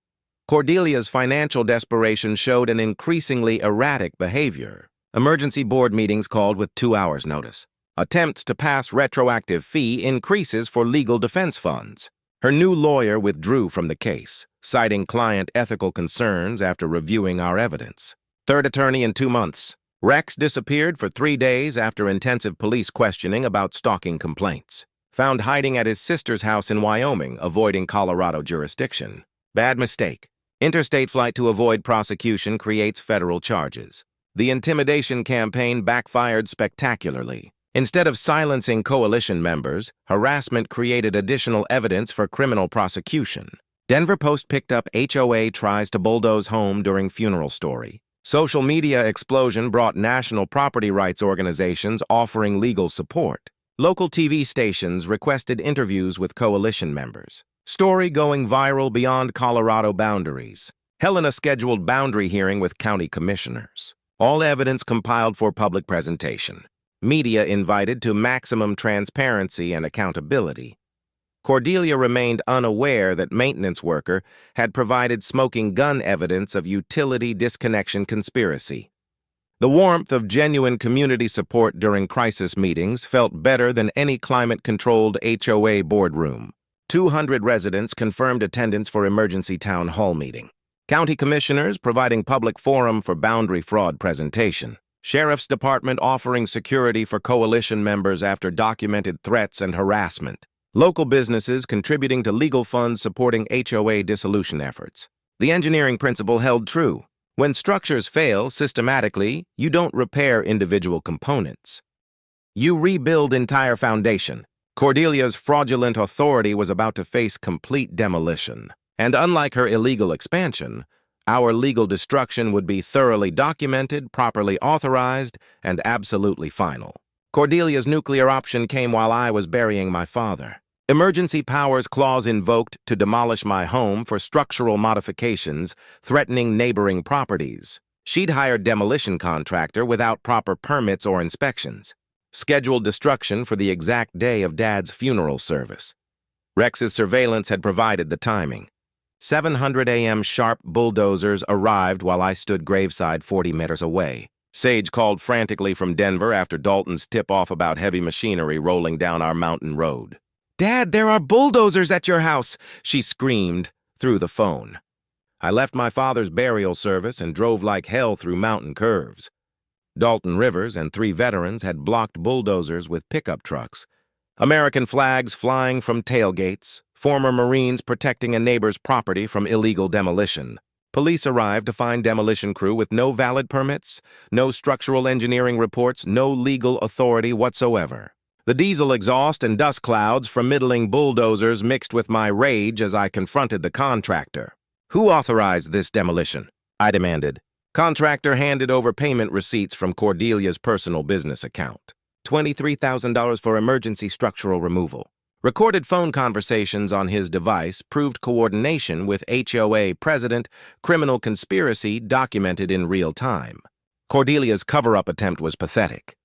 Cordelia's financial desperation showed an increasingly erratic behavior. Emergency board meetings called with 2 hours' notice. Attempts to pass retroactive fee increases for legal defense funds. Her new lawyer withdrew from the case, citing client ethical concerns after reviewing our evidence. Third attorney in 2 months. Rex disappeared for 3 days after intensive police questioning about stalking complaints. Found hiding at his sister's house in Wyoming, avoiding Colorado jurisdiction. Bad mistake. Interstate flight to avoid prosecution creates federal charges. The intimidation campaign backfired spectacularly. Instead of silencing coalition members, harassment created additional evidence for criminal prosecution. Denver Post picked up HOA tries to bulldoze home during funeral story. Social media explosion brought national property rights organizations offering legal support. Local TV stations requested interviews with coalition members. Story going viral beyond Colorado boundaries. Helena scheduled boundary hearing with county commissioners. All evidence compiled for public presentation. Media invited to maximum transparency and accountability. Cordelia remained unaware that maintenance worker had provided smoking gun evidence of utility disconnection conspiracy. The warmth of genuine community support during crisis meetings felt better than any climate-controlled HOA boardroom. 200 residents confirmed attendance for emergency town hall meeting. County commissioners providing public forum for boundary fraud presentation. Sheriff's Department offering security for coalition members after documented threats and harassment. Local businesses contributing to legal funds supporting HOA dissolution efforts. The engineering principle held true. When structures fail systematically, you don't repair individual components. You rebuild entire foundation. Cordelia's fraudulent authority was about to face complete demolition. And unlike her illegal expansion, our legal destruction would be thoroughly documented, properly authorized, and absolutely final. Cordelia's nuclear option came while I was burying my father. Emergency powers clause invoked to demolish my home for structural modifications threatening neighboring properties. She'd hired demolition contractor without proper permits or inspections. Scheduled destruction for the exact day of Dad's funeral service. Rex's surveillance had provided the timing. 700 a.m. sharp bulldozers arrived while I stood graveside 40 meters away. Sage called frantically from Denver after Dalton's tip-off about heavy machinery rolling down our mountain road. "Dad, there are bulldozers at your house," she screamed through the phone. I left my father's burial service and drove like hell through mountain curves. Dalton Rivers and 3 veterans had blocked bulldozers with pickup trucks. American flags flying from tailgates, former Marines protecting a neighbor's property from illegal demolition. Police arrived to find demolition crew with no valid permits, no structural engineering reports, no legal authority whatsoever. The diesel exhaust and dust clouds from middling bulldozers mixed with my rage as I confronted the contractor. "Who authorized this demolition?" I demanded. Contractor handed over payment receipts from Cordelia's personal business account. $23,000 for emergency structural removal. Recorded phone conversations on his device proved coordination with HOA president, criminal conspiracy documented in real time. Cordelia's cover-up attempt was pathetic.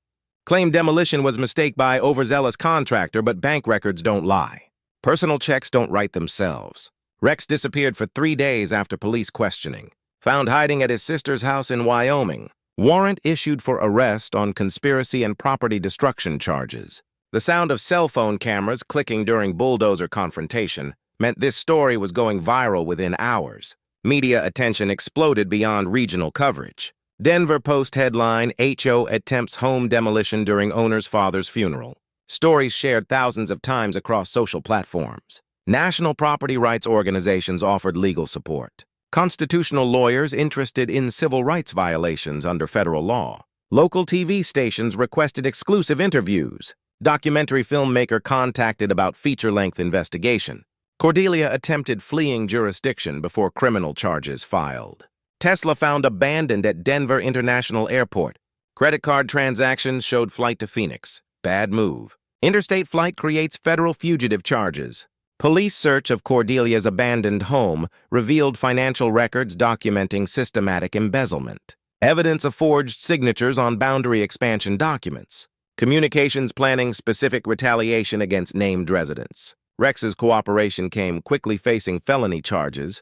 Claimed demolition was mistake by overzealous contractor, but bank records don't lie. Personal checks don't write themselves. Rex disappeared for 3 days after police questioning. Found hiding at his sister's house in Wyoming. Warrant issued for arrest on conspiracy and property destruction charges. The sound of cell phone cameras clicking during bulldozer confrontation meant this story was going viral within hours. Media attention exploded beyond regional coverage. Denver Post headline, HO attempts home demolition during owner's father's funeral. Stories shared thousands of times across social platforms. National property rights organizations offered legal support. Constitutional lawyers interested in civil rights violations under federal law. Local TV stations requested exclusive interviews. Documentary filmmaker contacted about feature-length investigation. Cordelia attempted fleeing jurisdiction before criminal charges filed. Tesla found abandoned at Denver International Airport. Credit card transactions showed flight to Phoenix. Bad move. Interstate flight creates federal fugitive charges. Police search of Cordelia's abandoned home revealed financial records documenting systematic embezzlement. Evidence of forged signatures on boundary expansion documents. Communications planning specific retaliation against named residents. Rex's cooperation came quickly facing felony charges.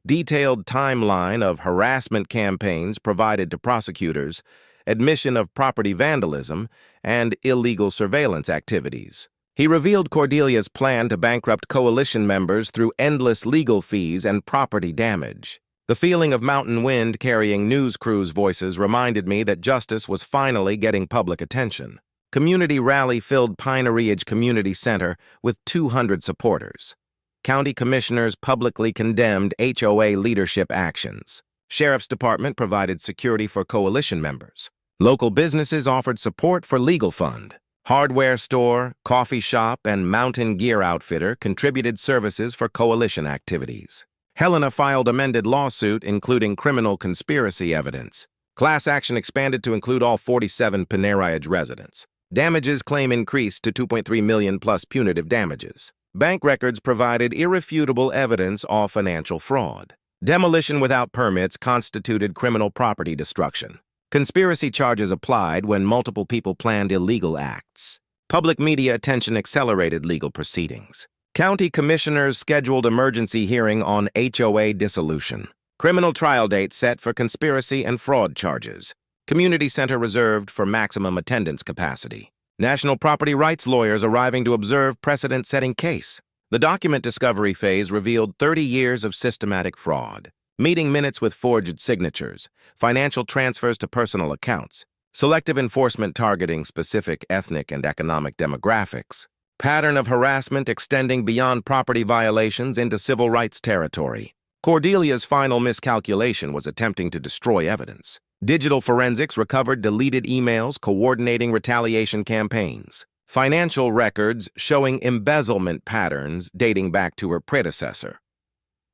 Detailed timeline of harassment campaigns provided to prosecutors, admission of property vandalism, and illegal surveillance activities. He revealed Cordelia's plan to bankrupt coalition members through endless legal fees and property damage. The feeling of mountain wind carrying news crews' voices reminded me that justice was finally getting public attention. Community rally filled Pine Ridge Community Center with 200 supporters. County commissioners publicly condemned HOA leadership actions. Sheriff's Department provided security for coalition members. Local businesses offered support for legal fund. Hardware store, coffee shop, and mountain gear outfitter contributed services for coalition activities. Helena filed amended lawsuit including criminal conspiracy evidence. Class action expanded to include all 47 Pine Ridge residents. Damages claim increased to $2.3 million plus punitive damages. Bank records provided irrefutable evidence of financial fraud. Demolition without permits constituted criminal property destruction. Conspiracy charges applied when multiple people planned illegal acts. Public media attention accelerated legal proceedings. County commissioners scheduled emergency hearing on HOA dissolution. Criminal trial date set for conspiracy and fraud charges. Community center reserved for maximum attendance capacity. National property rights lawyers arriving to observe precedent-setting case. The document discovery phase revealed 30 years of systematic fraud. Meeting minutes with forged signatures, financial transfers to personal accounts, selective enforcement targeting specific ethnic and economic demographics, pattern of harassment extending beyond property violations into civil rights territory. Cordelia's final miscalculation was attempting to destroy evidence. Digital forensics recovered deleted emails coordinating retaliation campaigns. Financial records showing embezzlement patterns dating back to her predecessor.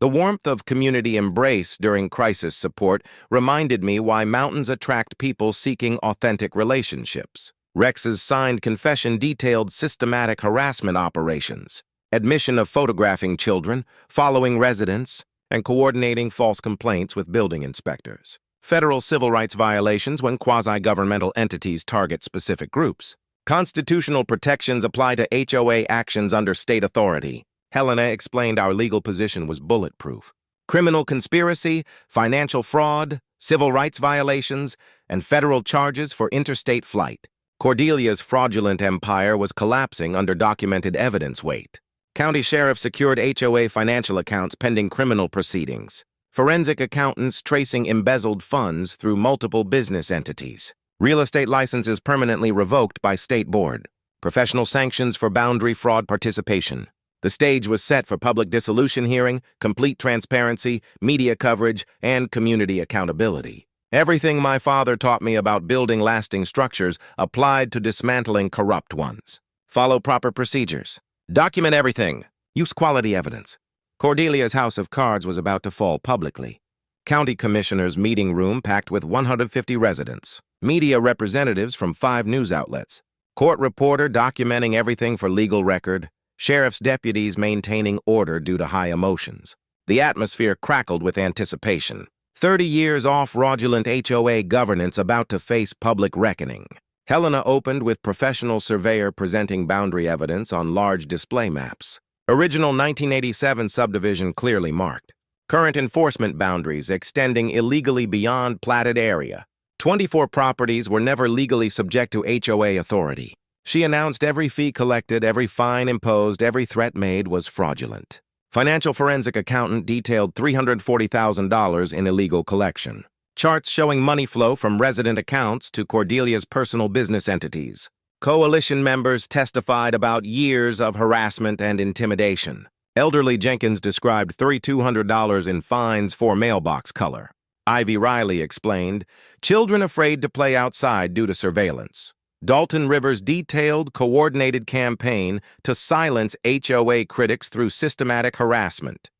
The warmth of community embrace during crisis support reminded me why mountains attract people seeking authentic relationships. Rex's signed confession detailed systematic harassment operations, admission of photographing children, following residents, and coordinating false complaints with building inspectors. Federal civil rights violations when quasi-governmental entities target specific groups. Constitutional protections apply to HOA actions under state authority. Helena explained our legal position was bulletproof. Criminal conspiracy, financial fraud, civil rights violations, and federal charges for interstate flight. Cordelia's fraudulent empire was collapsing under documented evidence weight. County sheriff secured HOA financial accounts pending criminal proceedings. Forensic accountants tracing embezzled funds through multiple business entities. Real estate licenses permanently revoked by state board. Professional sanctions for boundary fraud participation. The stage was set for public dissolution hearing, complete transparency, media coverage, and community accountability. Everything my father taught me about building lasting structures applied to dismantling corrupt ones. Follow proper procedures. Document everything. Use quality evidence. Cordelia's house of cards was about to fall publicly. County commissioner's meeting room packed with 150 residents. Media representatives from 5 news outlets. Court reporter documenting everything for legal record. Sheriff's deputies maintaining order due to high emotions. The atmosphere crackled with anticipation. 30 years off fraudulent HOA governance about to face public reckoning. Helena opened with professional surveyor presenting boundary evidence on large display maps. Original 1987 subdivision clearly marked. Current enforcement boundaries extending illegally beyond platted area. 24 properties were never legally subject to HOA authority. She announced every fee collected, every fine imposed, every threat made was fraudulent. Financial forensic accountant detailed $340,000 in illegal collection. Charts showing money flow from resident accounts to Cordelia's personal business entities. Coalition members testified about years of harassment and intimidation. Elderly Jenkins described $3,200 in fines for mailbox color. Ivy Riley explained, children afraid to play outside due to surveillance. Dalton Rivers' detailed, coordinated campaign to silence HOA critics through systematic harassment.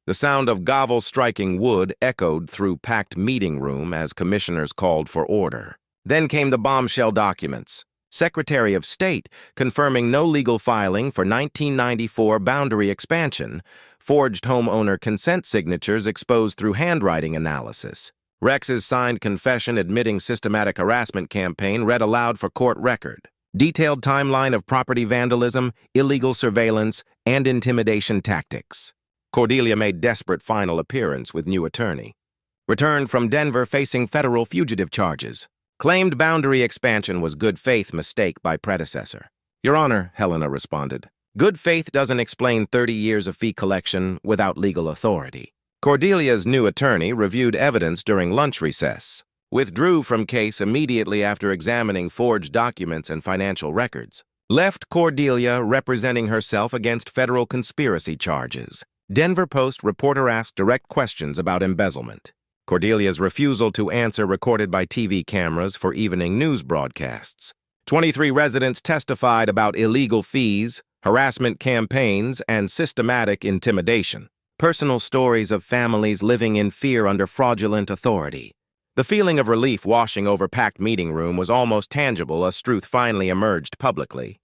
The sound of gavel striking wood echoed through packed meeting room as commissioners called for order. Then came the bombshell documents. Secretary of State confirming no legal filing for 1994 boundary expansion. Forged homeowner consent signatures exposed through handwriting analysis. Rex's signed confession admitting systematic harassment campaign read aloud for court record. Detailed timeline of property vandalism, illegal surveillance, and intimidation tactics. Cordelia made desperate final appearance with new attorney. Returned from Denver facing federal fugitive charges. Claimed boundary expansion was good faith mistake by predecessor. Your Honor, Helena responded. Good faith doesn't explain 30 years of fee collection without legal authority. Cordelia's new attorney reviewed evidence during lunch recess. Withdrew from case immediately after examining forged documents and financial records. Left Cordelia representing herself against federal conspiracy charges. Denver Post reporter asked direct questions about embezzlement. Cordelia's refusal to answer recorded by TV cameras for evening news broadcasts. 23 residents testified about illegal fees, harassment campaigns, and systematic intimidation. Personal stories of families living in fear under fraudulent authority. The feeling of relief washing over packed meeting room was almost tangible as truth finally emerged publicly.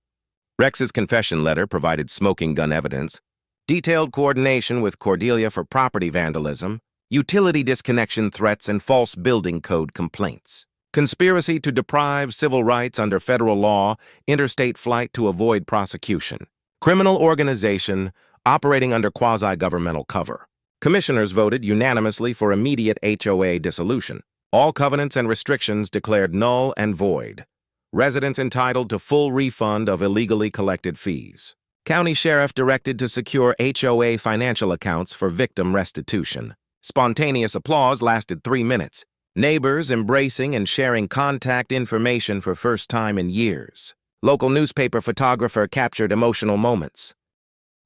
Rex's confession letter provided smoking gun evidence, detailed coordination with Cordelia for property vandalism, utility disconnection threats, and false building code complaints. Conspiracy to deprive civil rights under federal law, interstate flight to avoid prosecution. Criminal organization operating under quasi-governmental cover. Commissioners voted unanimously for immediate HOA dissolution. All covenants and restrictions declared null and void. Residents entitled to full refund of illegally collected fees. County Sheriff directed to secure HOA financial accounts for victim restitution. Spontaneous applause lasted 3 minutes. Neighbors embracing and sharing contact information for first time in years. Local newspaper photographer captured emotional moments.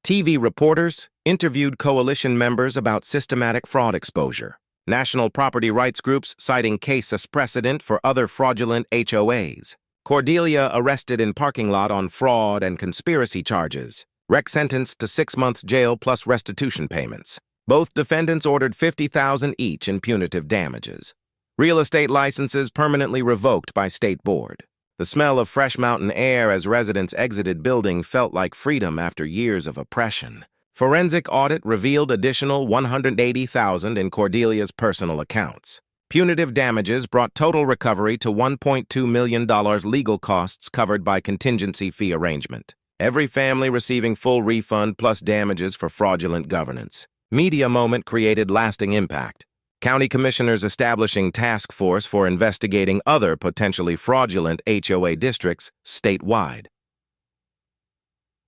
TV reporters interviewed coalition members about systematic fraud exposure. National property rights groups citing case as precedent for other fraudulent HOAs. Cordelia arrested in parking lot on fraud and conspiracy charges. Rex sentenced to 6 months jail plus restitution payments. Both defendants ordered $50,000 each in punitive damages. Real estate licenses permanently revoked by state board. The smell of fresh mountain air as residents exited building felt like freedom after years of oppression. Forensic audit revealed additional $180,000 in Cordelia's personal accounts. Punitive damages brought total recovery to $1.2 million, legal costs covered by contingency fee arrangement. Every family receiving full refund plus damages for fraudulent governance. Media moment created lasting impact. County commissioners establishing task force for investigating other potentially fraudulent HOA districts statewide.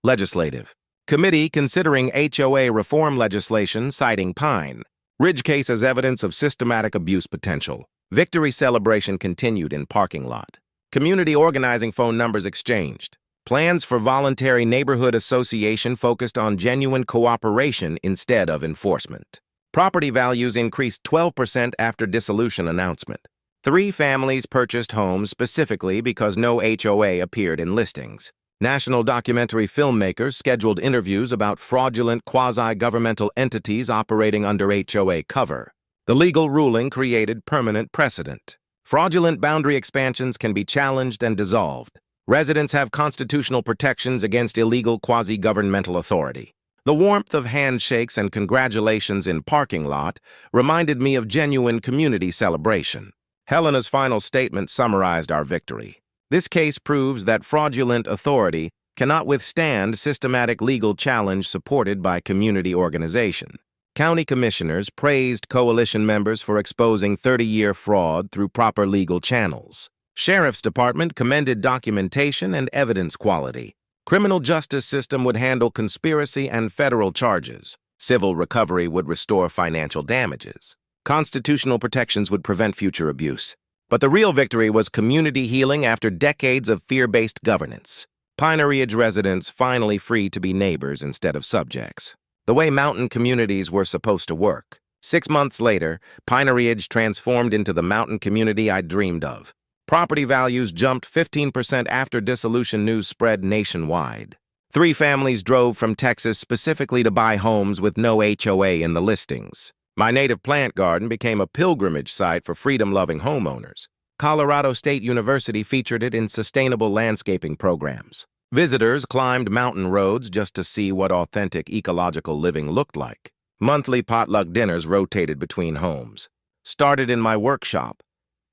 Legislative committee considering HOA reform legislation citing Pine. Ridge case as evidence of systematic abuse potential. Victory celebration continued in parking lot. Community organizing phone numbers exchanged. Plans for voluntary neighborhood association focused on genuine cooperation instead of enforcement. Property values increased 12% after dissolution announcement. 3 families purchased homes specifically because no HOA appeared in listings. National documentary filmmakers scheduled interviews about fraudulent quasi-governmental entities operating under HOA cover. The legal ruling created permanent precedent. Fraudulent boundary expansions can be challenged and dissolved. Residents have constitutional protections against illegal quasi-governmental authority. The warmth of handshakes and congratulations in parking lot reminded me of genuine community celebration. Helena's final statement summarized our victory. This case proves that fraudulent authority cannot withstand systematic legal challenge supported by community organization. County commissioners praised coalition members for exposing 30-year fraud through proper legal channels. Sheriff's Department commended documentation and evidence quality. Criminal justice system would handle conspiracy and federal charges. Civil recovery would restore financial damages. Constitutional protections would prevent future abuse. But the real victory was community healing after decades of fear-based governance. Pine Ridge residents finally free to be neighbors instead of subjects. The way mountain communities were supposed to work. 6 months later, Pine Ridge transformed into the mountain community I dreamed of. Property values jumped 15% after dissolution news spread nationwide. 3 families drove from Texas specifically to buy homes with no HOA in the listings. My native plant garden became a pilgrimage site for freedom-loving homeowners. Colorado State University featured it in sustainable landscaping programs. Visitors climbed mountain roads just to see what authentic ecological living looked like. Monthly potluck dinners rotated between homes. Started in my workshop,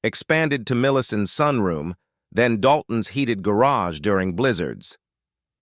expanded to Millicent's sunroom, then Dalton's heated garage during blizzards.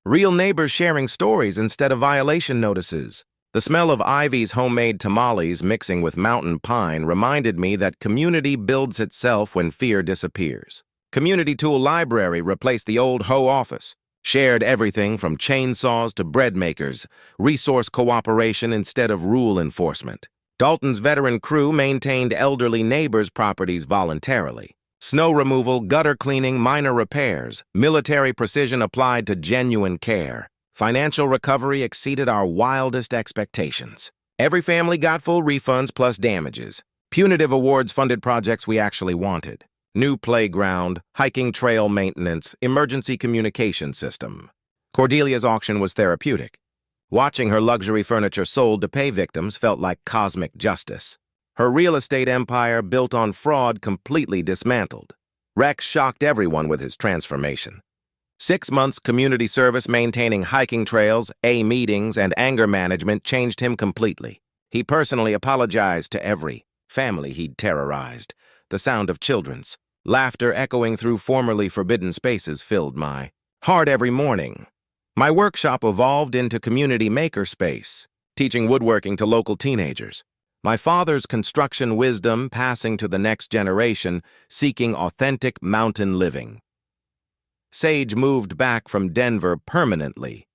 Real neighbors sharing stories instead of violation notices. The smell of Ivy's homemade tamales mixing with mountain pine reminded me that community builds itself when fear disappears. Community tool library replaced the old HOA office. Shared everything from chainsaws to bread makers, resource cooperation instead of rule enforcement. Dalton's veteran crew maintained elderly neighbors' properties voluntarily. Snow removal, gutter cleaning, minor repairs, military precision applied to genuine care. Financial recovery exceeded our wildest expectations. Every family got full refunds plus damages. Punitive awards funded projects we actually wanted. New playground, hiking trail maintenance, emergency communication system. Cordelia's auction was therapeutic. Watching her luxury furniture sold to pay victims felt like cosmic justice. Her real estate empire built on fraud completely dismantled. Rex shocked everyone with his transformation. 6 months community service maintaining hiking trails, meetings, and anger management changed him completely. He personally apologized to every family he'd terrorized. The sound of children's laughter echoing through formerly forbidden spaces filled my heart every morning. My workshop evolved into community makerspace, teaching woodworking to local teenagers. My father's construction wisdom passing to the next generation, seeking authentic mountain living. Sage moved back from Denver permanently.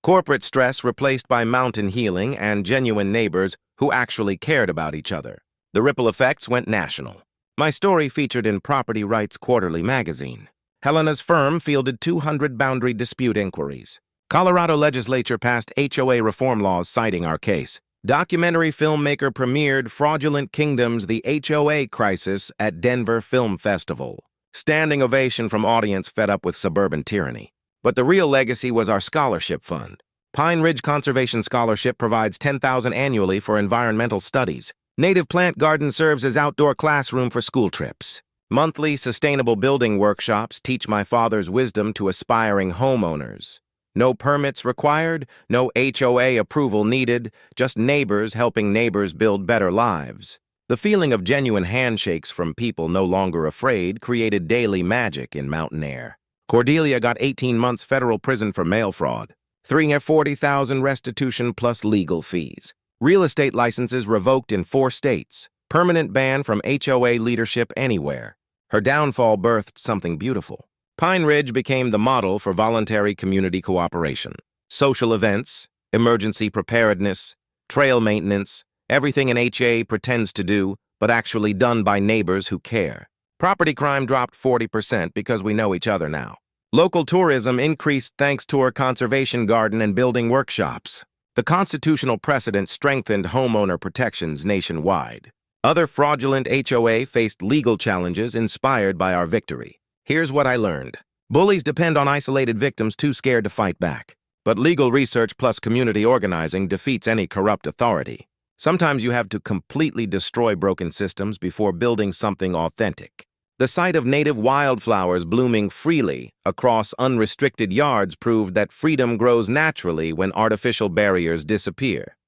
Corporate stress replaced by mountain healing and genuine neighbors who actually cared about each other. The ripple effects went national. My story featured in Property Rights Quarterly magazine. Helena's firm fielded 200 boundary dispute inquiries. Colorado legislature passed HOA reform laws citing our case. Documentary filmmaker premiered Fraudulent Kingdoms: The HOA Crisis at Denver Film Festival. Standing ovation from audience fed up with suburban tyranny. But the real legacy was our scholarship fund. Pine Ridge Conservation Scholarship provides $10,000 annually for environmental studies. Native Plant Garden serves as outdoor classroom for school trips. Monthly sustainable building workshops teach my father's wisdom to aspiring homeowners. No permits required, no HOA approval needed, just neighbors helping neighbors build better lives. The feeling of genuine handshakes from people no longer afraid created daily magic in mountain air. Cordelia got 18 months federal prison for mail fraud, $340,000 restitution plus legal fees. Real estate licenses revoked in 4 states. Permanent ban from HOA leadership anywhere. Her downfall birthed something beautiful. Pine Ridge became the model for voluntary community cooperation. Social events, emergency preparedness, trail maintenance, Everything an HOA pretends to do, but actually done by neighbors who care. Property crime dropped 40% because we know each other now. Local tourism increased thanks to our conservation garden and building workshops. The constitutional precedent strengthened homeowner protections nationwide. Other fraudulent HOA faced legal challenges inspired by our victory. Here's what I learned. Bullies depend on isolated victims too scared to fight back. But legal research plus community organizing defeats any corrupt authority. Sometimes you have to completely destroy broken systems before building something authentic. The sight of native wildflowers blooming freely across unrestricted yards proved that freedom grows naturally when artificial barriers disappear.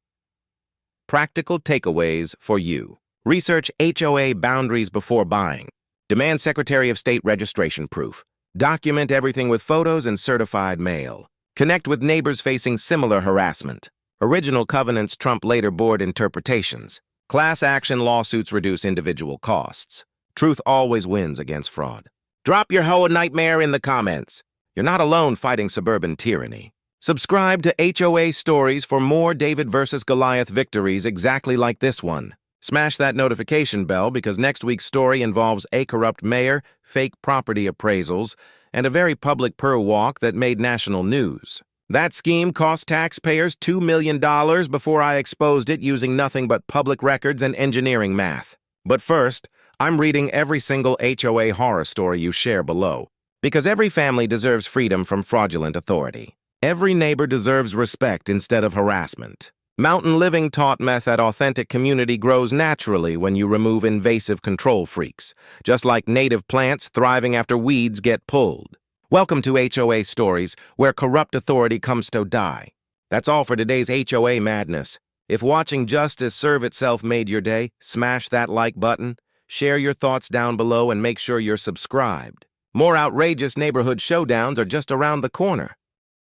Practical takeaways for you. Research HOA boundaries before buying. Demand Secretary of State registration proof. Document everything with photos and certified mail. Connect with neighbors facing similar harassment. Original covenants trump later board interpretations. Class action lawsuits reduce individual costs. Truth always wins against fraud. Drop your HOA nightmare in the comments. You're not alone fighting suburban tyranny. Subscribe to HOA Stories for more David versus Goliath victories exactly like this one. Smash that notification bell because next week's story involves a corrupt mayor, fake property appraisals, and a very public walk that made national news. That scheme cost taxpayers $2 million before I exposed it using nothing but public records and engineering math. But first, I'm reading every single HOA horror story you share below, because every family deserves freedom from fraudulent authority. Every neighbor deserves respect instead of harassment. Mountain Living taught Meth that authentic community grows naturally when you remove invasive control freaks, just like native plants thriving after weeds get pulled. Welcome to HOA Stories, where corrupt authority comes to die. That's all for today's HOA madness. If watching justice serve itself made your day, smash that like button. Share your thoughts down below and make sure you're subscribed. More outrageous neighborhood showdowns are just around the corner.